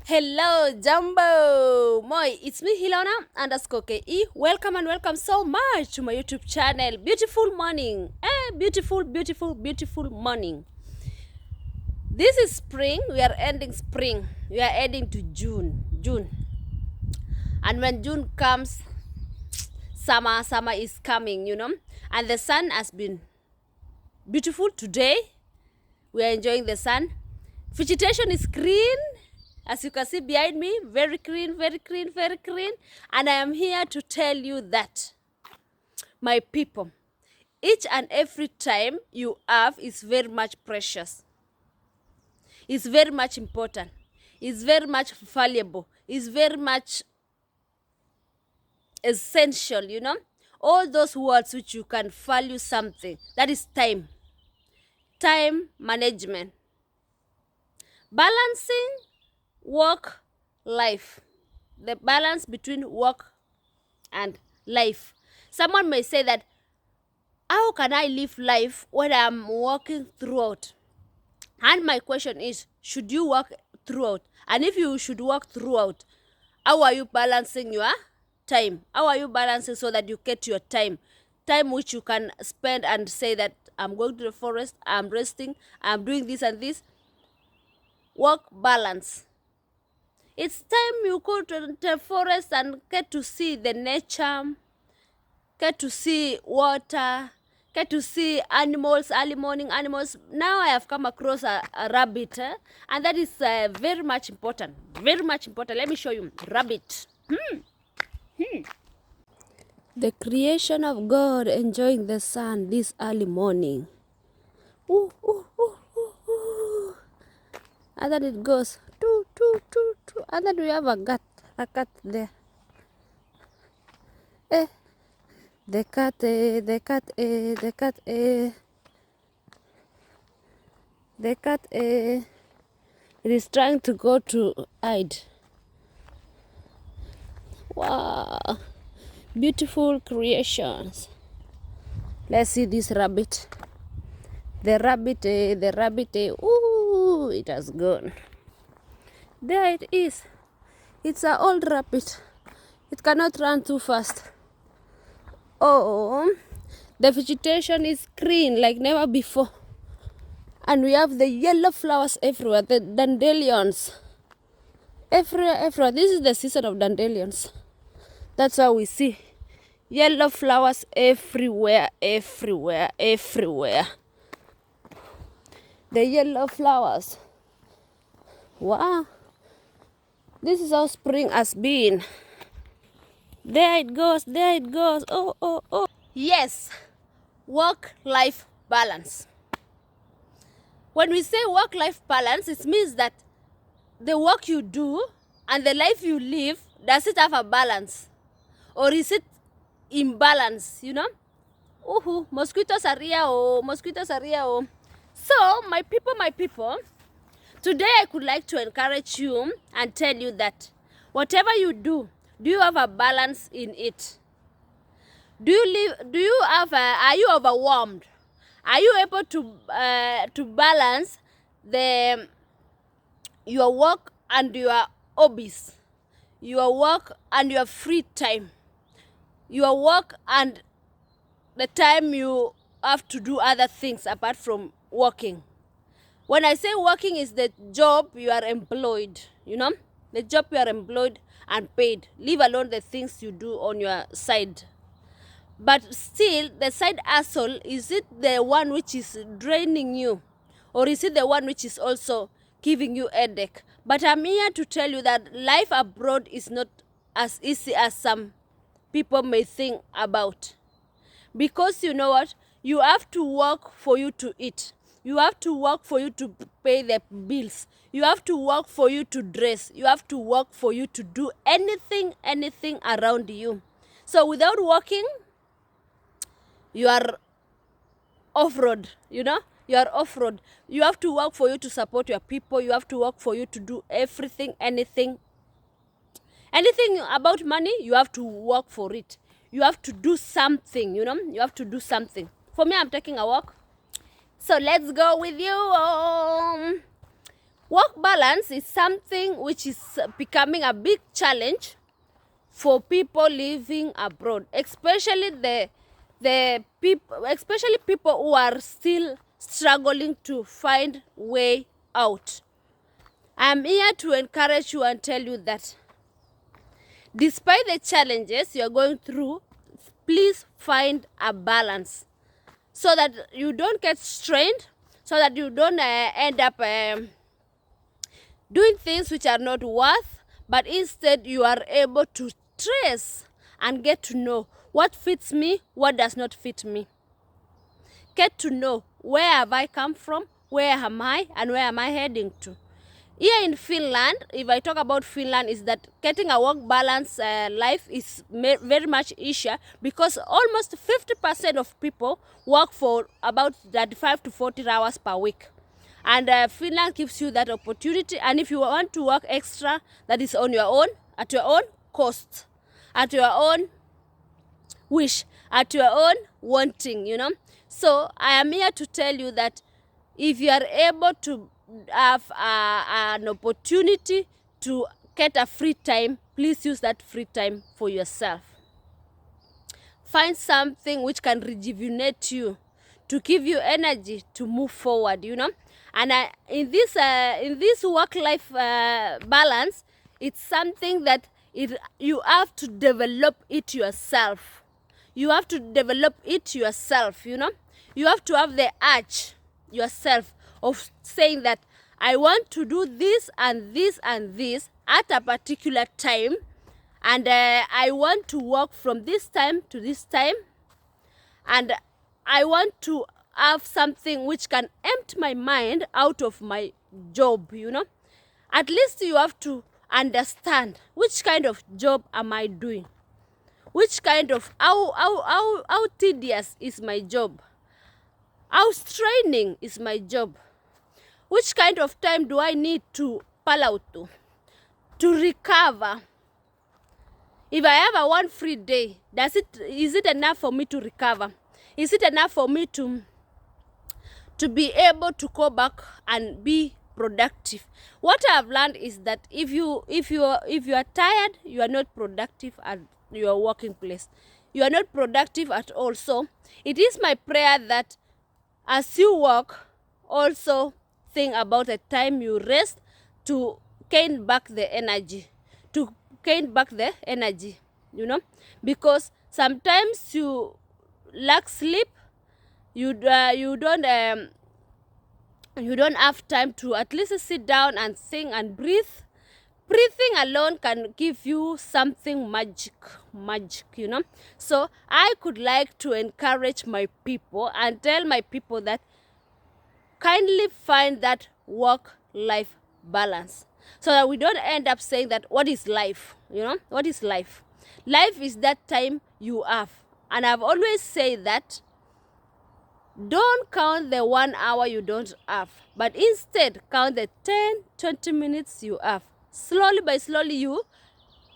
Hello, Jumbo! Moi, it's me, Hilona_KE. Welcome and welcome so much to my YouTube channel. Beautiful morning. Beautiful morning. This is spring. We are ending spring. We are heading to June. And when June comes, summer is coming, And the sun has been beautiful today. We are enjoying the sun. Vegetation is green. As you can see behind me, very green. And I am here to tell you that, my people, each and every time you have is very much precious. It's very much important. It's very much valuable. It's very much essential, All those words which you can value something. That is time. Time management. Balancing work, life. The balance between work and life. Someone may say that, how can I live life when I'm working throughout? And my question is, should you work throughout? And if you should work throughout, how are you balancing your time? How are you balancing so that you get your time? Time which you can spend and say that I'm going to the forest, I'm resting, I'm doing this and this. Work balance. It's time you go to the forest and get to see the nature, get to see water, get to see animals, early morning animals. Now I have come across a rabbit, and that is very much important. Very much important. Let me show you. Rabbit. The creation of God enjoying the sun this early morning. Ooh. And then it goes. And then we have a cat there. The cat. It is trying to go to hide. Wow, beautiful creations. Let's see this rabbit. The rabbit. Ooh, it has gone. There it is. It's an old rabbit. It cannot run too fast. Oh, the vegetation is green like never before. And we have the yellow flowers everywhere, the dandelions. Everywhere. This is the season of dandelions. That's how we see yellow flowers everywhere. The yellow flowers. Wow. This is how spring has been. There it goes. Oh. Yes, work-life balance. When we say work-life balance, it means that the work you do and the life you live, does it have a balance? Or is it imbalance, Mosquitoes are here. So, my people, today I could like to encourage you and tell you that whatever you do you have a balance in it? Are you overwhelmed? Are you able to balance your work and your hobbies? Your work and your free time? Your work and the time you have to do other things apart from working? When I say working is the job you are employed, the job you are employed and paid, leave alone the things you do on your side. But still, the side hustle, is it the one which is draining you? Or is it the one which is also giving you headache? But I'm here to tell you that life abroad is not as easy as some people may think about. Because you know what? You have to work for you to eat. You have to work for you to pay the bills. You have to work for you to dress. You have to work for you to do anything around you. So without working, you are off-road, You are off-road. You have to work for you to support your people. You have to work for you to do everything, anything about money, you have to work for it. You have to do something, You have to do something. For me, I'm taking a walk. So let's go with you. Work balance is something which is becoming a big challenge for people living abroad, especially people who are still struggling to find way out. I'm here to encourage you and tell you that despite the challenges you're going through, please find a balance so that you don't get strained, so that you don't end up doing things which are not worth, but instead you are able to trace and get to know what fits me, what does not fit me. Get to know where have I come from, where am I, and where am I heading to. Here in Finland, if I talk about Finland, is that getting a work balance life is very much easier because almost 50% of people work for about 35 to 40 hours per week. And Finland gives you that opportunity. And if you want to work extra, that is on your own, at your own cost, at your own wish, at your own wanting, you know. So I am here to tell you that if you are able to have an opportunity to get a free time, please use that free time for yourself. Find something which can rejuvenate you, to give you energy to move forward, you know. And in this work-life balance, it's something that you have to develop it yourself. You have to develop it yourself, you know. You have to have the urge yourself of saying that I want to do this and this and this at a particular time, and I want to work from this time to this time, and I want to have something which can empty my mind out of my job, you know. At least you have to understand which kind of job am I doing, which kind of how tedious is my job, how straining is my job, which kind of time do I need to pull out to recover. If I have a one free day, is it enough for me to recover? Is it enough for me to be able to go back and be productive? What I have learned is that if you are tired, you are not productive at your working place. You are not productive at all. So it is my prayer that as you work, also think about the time you rest to gain back the energy, you know, because sometimes you lack sleep, you don't have time to at least sit down and think and breathe. Breathing alone can give you something magic, you know. So I could like to encourage my people and tell my people that kindly find that work-life balance, so that we don't end up saying that what is life, you know. What is life? Life is that time you have. And I've always said that don't count the 1 hour you don't have, but instead count the 10-20 minutes you have. Slowly by slowly you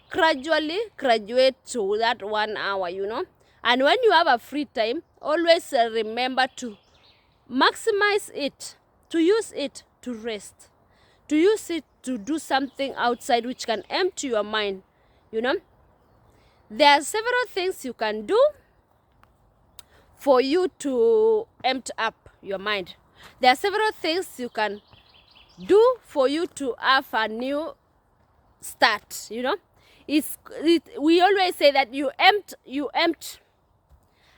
gradually graduate to that 1 hour, you know. And when you have a free time, always remember to maximize it, to use it to rest, to use it to do something outside which can empty your mind, you know. There are several things you can do for you to empty up your mind. There are several things you can do for you to have a new start, you know. We always say that you empty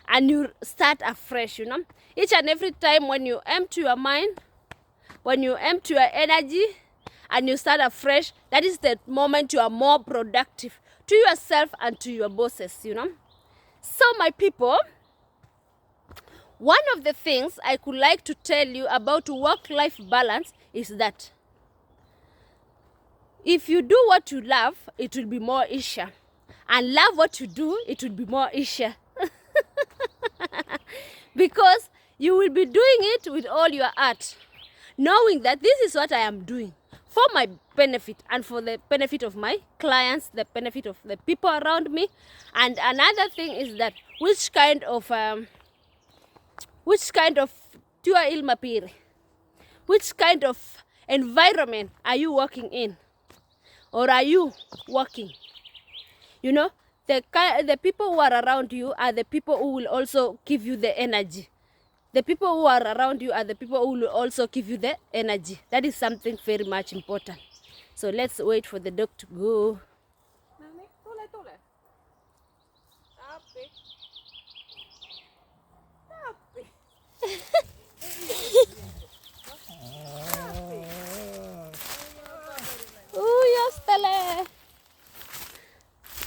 and you start afresh, you know. Each and every time when you empty your mind, when you empty your energy and you start afresh, that is the moment you are more productive to yourself and to your bosses, you know. So my people, one of the things I could like to tell you about work-life balance is that if you do what you love, it will be more easier. And love what you do, it will be more easier. Because you will be doing it with all your heart, knowing that this is what I am doing for my benefit and for the benefit of my clients, the benefit of the people around me. And another thing is that which kind of tua ilmapiri, which kind of environment are you working in? Or are you working? You know, the people who are around you are the people who will also give you the energy. The people who are around you are the people who will also give you the energy. That is something very much important. So let's wait for the dog to go.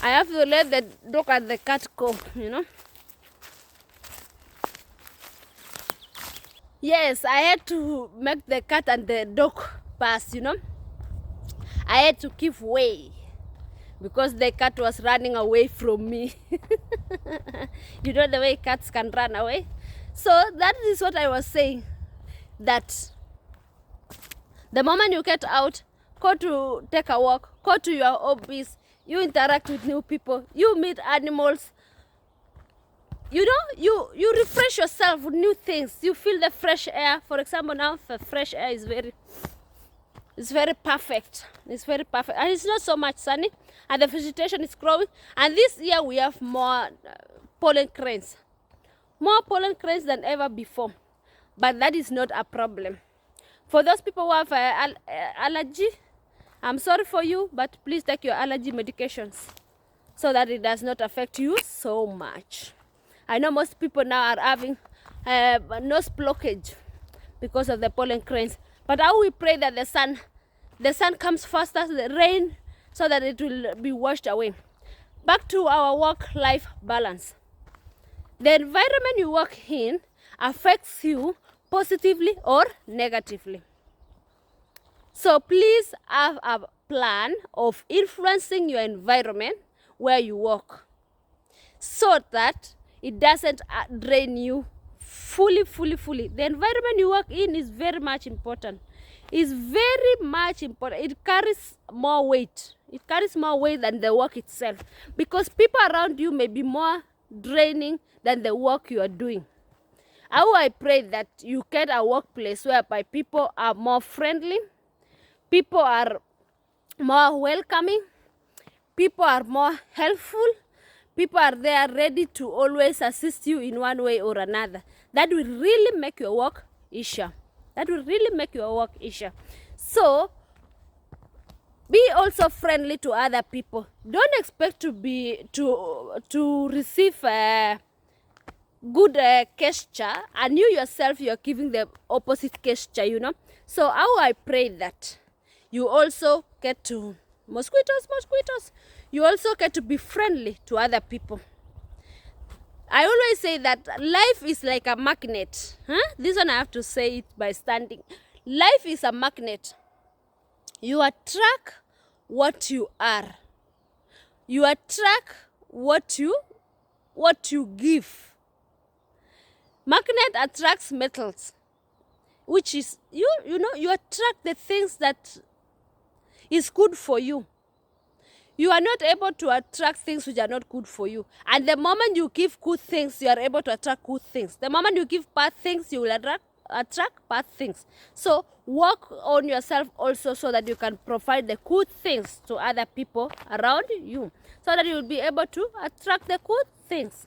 I have to let the dog and the cat go, you know. Yes, I had to make the cat and the dog pass, you know. I had to give way because the cat was running away from me. You know the way cats can run away? So that is what I was saying, that the moment you get out, go to take a walk, go to your hobbies, you interact with new people, you meet animals, you know, you refresh yourself with new things. You feel the fresh air. For example, now the fresh air is very perfect. It's very perfect, and it's not so much sunny, and the vegetation is growing. And this year we have more pollen grains than ever before. But that is not a problem. For those people who have allergy, I'm sorry for you, but please take your allergy medications so that it does not affect you so much. I know most people now are having nose blockage because of the pollen grains. But how we pray that the sun comes faster, the rain, so that it will be washed away. Back to our work-life balance. The environment you work in affects you positively or negatively. So please have a plan of influencing your environment where you work, so that it doesn't drain you fully. The environment you work in is very much important. It's very much important. It carries more weight. It carries more weight than the work itself, because people around you may be more draining than the work you are doing. How I pray that you get a workplace whereby people are more friendly, people are more welcoming, people are more helpful, people are there ready to always assist you in one way or another. That will really make your work easier. So be also friendly to other people. Don't expect to receive a good gesture, and you yourself, you're giving the opposite gesture, you know. So how I pray that you also get to mosquitoes, you also get to be friendly to other people. I always say that life is like a magnet. This one I have to say it by standing. Life is a magnet. You attract what you are. You attract what you give. Magnet attracts metals, which is you attract the things that is good for you. You are not able to attract things which are not good for you. And the moment you give good things, you are able to attract good things. The moment you give bad things, you will attract bad things. So work on yourself also, so that you can provide the good things to other people around you, so that you will be able to attract the good things.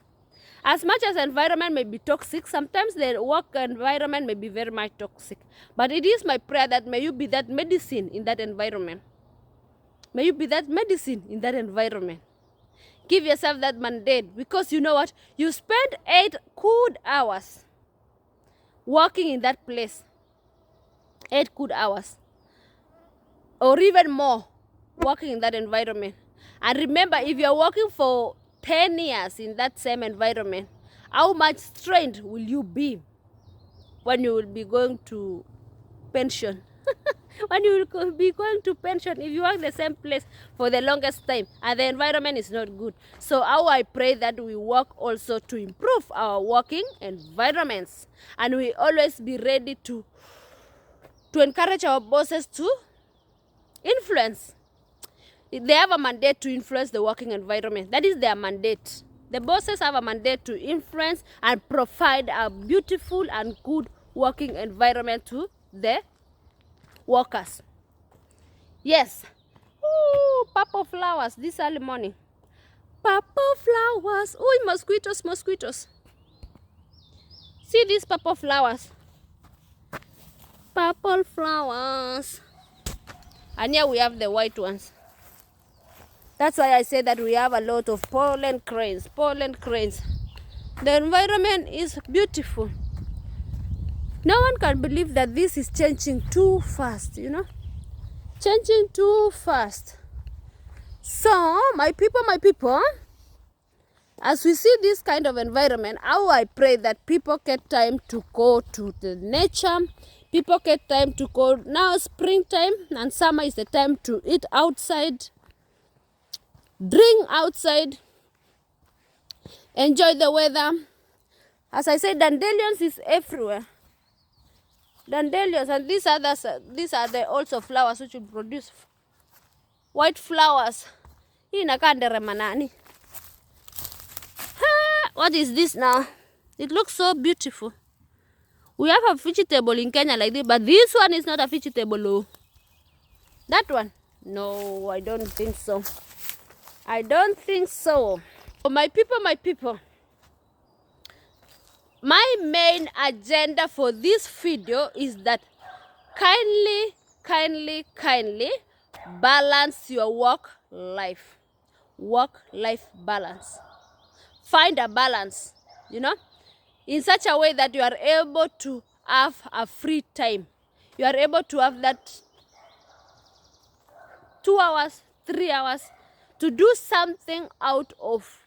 As much as the environment may be toxic, sometimes the work environment may be very much toxic. But it is my prayer that may you be that medicine in that environment. May you be that medicine in that environment. Give yourself that mandate, because you know what? You spend 8 good hours working in that place. 8 good hours. Or even more working in that environment. And remember, if you're working for 10 years in that same environment, how much strained will you be when you will be going to pension? When you will be going to pension, if you work the same place for the longest time and the environment is not good. So how I pray that we work also to improve our working environments, and we always be ready to encourage our bosses to influence. They have a mandate to influence the working environment. That is their mandate. The bosses have a mandate to influence and provide a beautiful and good working environment to the workers. Yes. Ooh, purple flowers this early morning. Purple flowers. Oh, mosquitoes, mosquitoes. See these purple flowers. Purple flowers. And here we have the white ones. That's why I say that we have a lot of pollen cranes. Pollen cranes. The environment is beautiful. No one can believe that this is changing too fast, you know. Changing too fast. So, my people, as we see this kind of environment, how I pray that people get time to go to the nature. People get time to go. Now springtime and summer is the time to eat outside, drink outside, enjoy the weather. As I said, dandelions is everywhere. Dandelions, and these others, these are the also flowers which will produce white flowers. What is this now? It looks so beautiful. We have a vegetable in Kenya like this, but this one is not a vegetable. Oh. That one? No, I don't think so. I don't think so. My people, my main agenda for this video is that kindly balance your work-life balance. Find a balance, you know, in such a way that you are able to have a free time. You are able to have that 2 hours, 3 hours to do something out of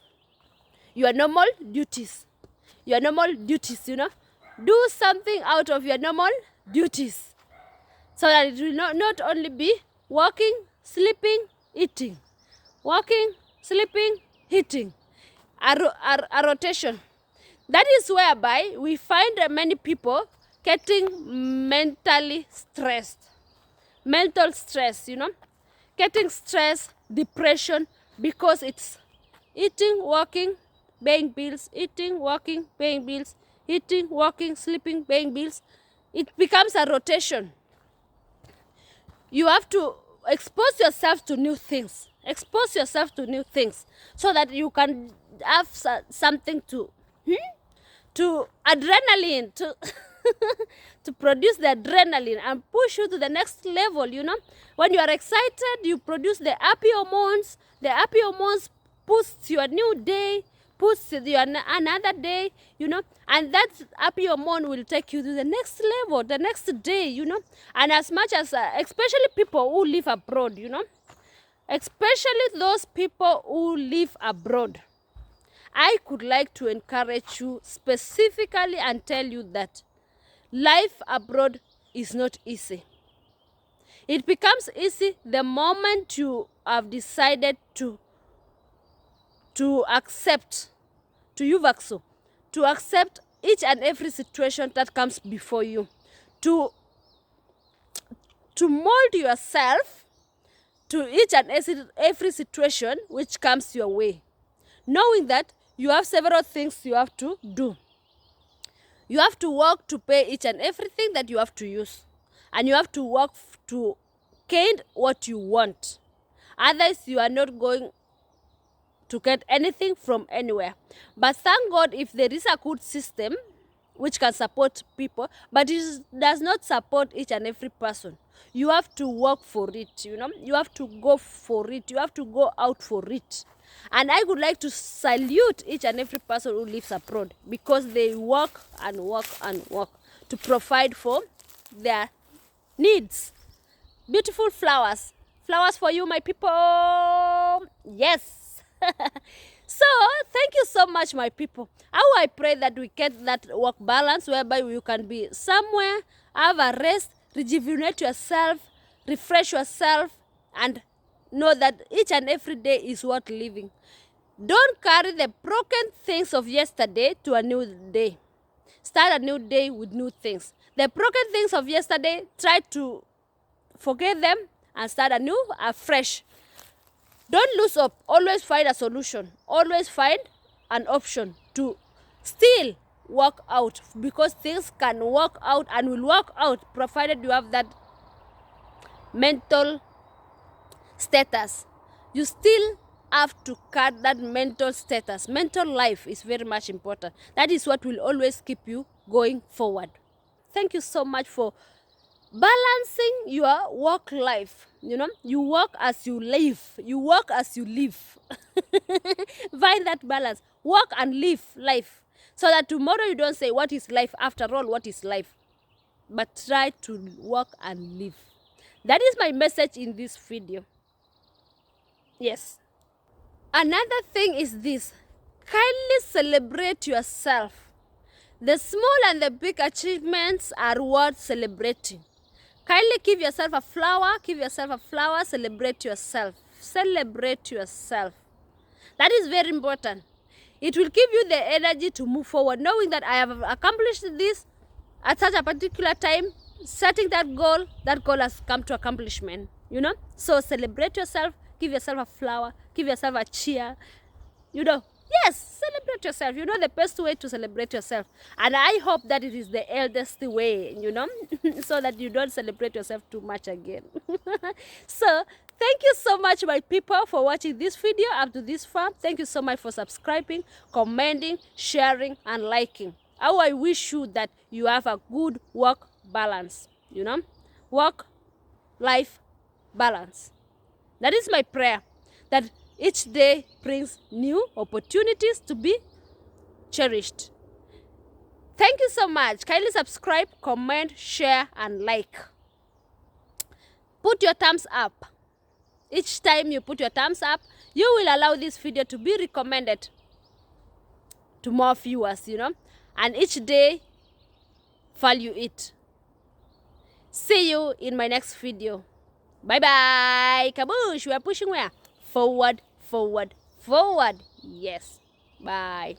your normal duties. You know. Do something out of your normal duties. So that it will not only be working, sleeping, eating. Working, sleeping, eating. A rotation. That is whereby we find many people getting mentally stressed. Mental stress, you know. Getting stress, depression, because it's eating, working, paying bills, eating, working, paying bills, eating, working, sleeping, paying bills. It becomes a rotation. You have to expose yourself to new things. Expose yourself to new things so that you can have something to adrenaline, to to produce the adrenaline and push you to the next level, you know. When you are excited, you produce the happy hormones. The happy hormones boosts your new day, boosts your another day, you know. And that happy hormone will take you to the next level, the next day, you know. And as much as, especially people who live abroad, you know. Especially those people who live abroad. I could like to encourage you specifically and tell you that life abroad is not easy. It becomes easy the moment you have decided to accept, to accept each and every situation that comes before you, to mold yourself to each and every situation which comes your way, knowing that you have several things you have to do. You have to work to pay each and everything that you have to use. And you have to work to gain what you want. Otherwise, you are not going to get anything from anywhere. But thank God if there is a good system which can support people, but it does not support each and every person. You have to work for it, you know. You have to go for it. You have to go out for it. And I would like to salute each and every person who lives abroad, because they work and work and work to provide for their needs. Beautiful flowers. Flowers for you, my people. Yes. So, thank you so much, my people. How I pray that we get that work balance whereby you can be somewhere, have a rest, rejuvenate yourself, refresh yourself, and know that each and every day is worth living. Don't carry the broken things of yesterday to a new day. Start a new day with new things. The broken things of yesterday, try to forget them and start afresh. Don't lose hope. Always find a solution. Always find an option to still work out, because things can work out and will work out provided you have that mental status. You still have to cut that mental status. Mental life is very much important. That is what will always keep you going forward. Thank you so much for balancing your work life. You know, you work as you live. You work as you live. Find that balance. Work and live life. So that tomorrow you don't say, what is life? After all, what is life? But try to work and live. That is my message in this video. Yes. Another thing is this. Kindly celebrate yourself. The small and the big achievements are worth celebrating. Kindly give yourself a flower. Give yourself a flower. Celebrate yourself. Celebrate yourself. That is very important. It will give you the energy to move forward, knowing that I have accomplished this at such a particular time. Setting that goal has come to accomplishment, you know. So celebrate yourself. Give yourself a flower. Give yourself a cheer, you know. Yes, celebrate yourself. You know the best way to celebrate yourself. And I hope that it is the eldest way, you know, so that you don't celebrate yourself too much again. So, thank you so much, my people, for watching this video up to this far. Thank you so much for subscribing, commenting, sharing, and liking. How I wish you that you have a good work balance, you know, work-life balance. That is my prayer, that each day brings new opportunities to be cherished. Thank you so much. Kindly subscribe, comment, share, and like. Put your thumbs up. Each time you put your thumbs up, you will allow this video to be recommended to more viewers, you know. And each day, value it. See you in my next video. Bye-bye. Kaboosh. We are pushing where? Forward, forward, forward. Yes. Bye.